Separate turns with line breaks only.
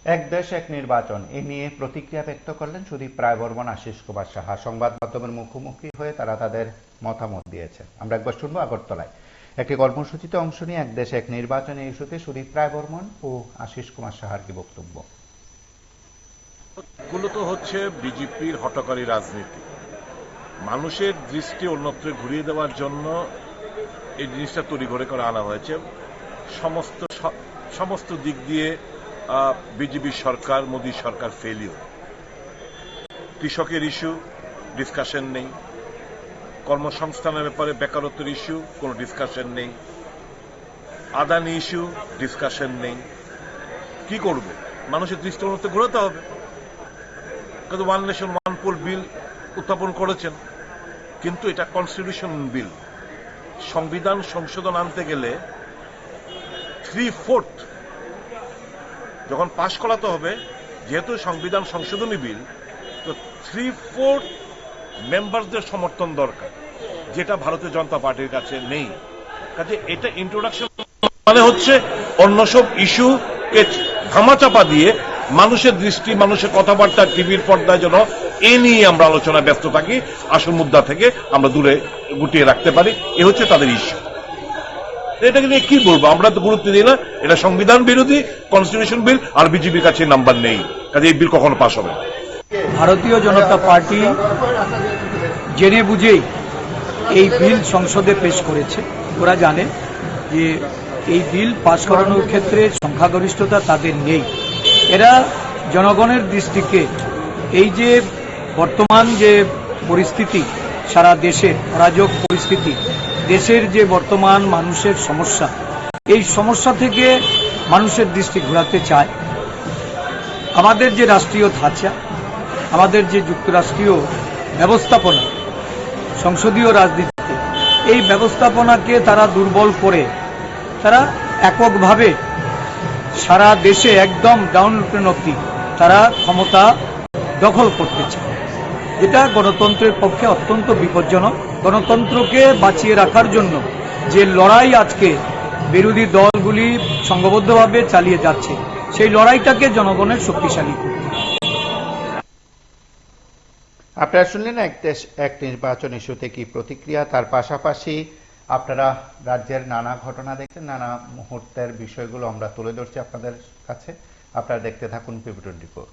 এক দেশ এক নির্বাচন এ নিয়ে প্রতিক্রিয়া ব্যক্ত করলেন সুদীপ রায়বর্মন, আশিস কুমার সাহা। সংবাদ মাধ্যমের মুখোমুখি হয়ে তারা তাদের মতামত দিয়েছেন। আমরা একবার শুনবো আগরতলায় একটি কর্মসূচিতে অংশ নিয়ে এক দেশ এক নির্বাচনে ইস্যুতে সুদীপ রায়বর্মন ও আশিস কুমার সাহার কি বক্তব্য।
মূলত হচ্ছে বিজেপির হঠকারী রাজনীতি, মানুষের দৃষ্টি অন্যত্র ঘুরিয়ে দেওয়ার জন্য এই জিনিসটা তড়িঘড়ি করে আনা হয়েছে। সমস্ত দিক দিয়ে বিজেপি সরকার, মোদী সরকার ফেলিও। কৃষকের ইস্যু ডিসকাশন নেই, কর্মসংস্থানের ব্যাপারে বেকারত্বের ইস্যু কোনো ডিসকাশন নেই, আদানি ইস্যু ডিসকাশন নেই। কি করবে? মানুষের দৃষ্টি অন্যত্র ঘোরাতে হবে। কিন্তু ওয়ান নেশন ওয়ান পোল বিল উত্থাপন করেছেন, কিন্তু এটা কনস্টিটিউশন বিল। সংবিধান সংশোধন আনতে গেলে 3/4 যখন পাশ করাতে হবে, যেহেতু সংবিধান সংশোধনী বিল, তো 3/4 মেম্বারদের সমর্থন দরকার, যেটা ভারতীয় জনতা পার্টির কাছে নেই। কাজে এটা ইন্ট্রোডাকশন মানে হচ্ছে অন্য সব ইস্যুকে ধামাচাপা দিয়ে মানুষের দৃষ্টি, মানুষের কথাবার্তা টিভির পর্দায় যেন এ নিয়ে আমরা আলোচনায় ব্যস্ত থাকি, আসল মুদ্রা থেকে আমরা দূরে গুটিয়ে রাখতে পারি। এ হচ্ছে তাদের ইস্যু। এটাকে নিয়ে কি বলবো? আমরা তো গুরুত্ব দিই না। এটা সংবিধান বিরোধী, কনস্টিটিউশন বিল, আর বিজেপির কাছে নাম্বার নেই। কাজে এই বিল কখনো পাস হবে না।
ভারতীয় জনতা পার্টি জেনে বুঝেই এই বিল সংসদে পেশ করেছে। ওরা জানে যে এই বিল পাশ করানোর ক্ষেত্রে সংখ্যাগরিষ্ঠতা তাদের নেই। এরা জনগণের দৃষ্টিকে, এই যে বর্তমান যে পরিস্থিতি, সারা দেশের অরাজক পরিস্থিতি, দেশের যে বর্তমান মানুষের সমস্যা, এই সমস্যা থেকে মানুষের দৃষ্টি ঘোরাতে চায়। আমাদের যে রাষ্ট্রীয় ধাঁচা, আমাদের যে যুক্তরাষ্ট্রীয় ব্যবস্থাপনা সংসদীয় রাজনীতিতে, এই ব্যবস্থাপনাকে তারা দুর্বল করে তারা এককভাবে সারা দেশে একদম ডাউন অবধি তারা ক্ষমতা দখল করতে চায়। এটা গণতন্ত্রের পক্ষে অত্যন্ত বিপজ্জনক। গণতন্ত্রকে বাঁচিয়ে রাখার জন্য যে লড়াই আজকে বিরোধী দলগুলি সংঘবদ্ধভাবে চালিয়ে যাচ্ছে, সেই লড়াইটাকে জনগণের শক্তিশালী করতে।
আপনারা শুনলেন এক দেশ এক নির্বাচন ইস্যুতে কি প্রতিক্রিয়া। তার পাশাপাশি আপনারা রাজ্যের নানা ঘটনা দেখছেন, নানা মুহূর্তের বিষয়গুলো আমরা তুলে ধরছি আপনাদের কাছে। আপনারা দেখতে থাকুন PB24।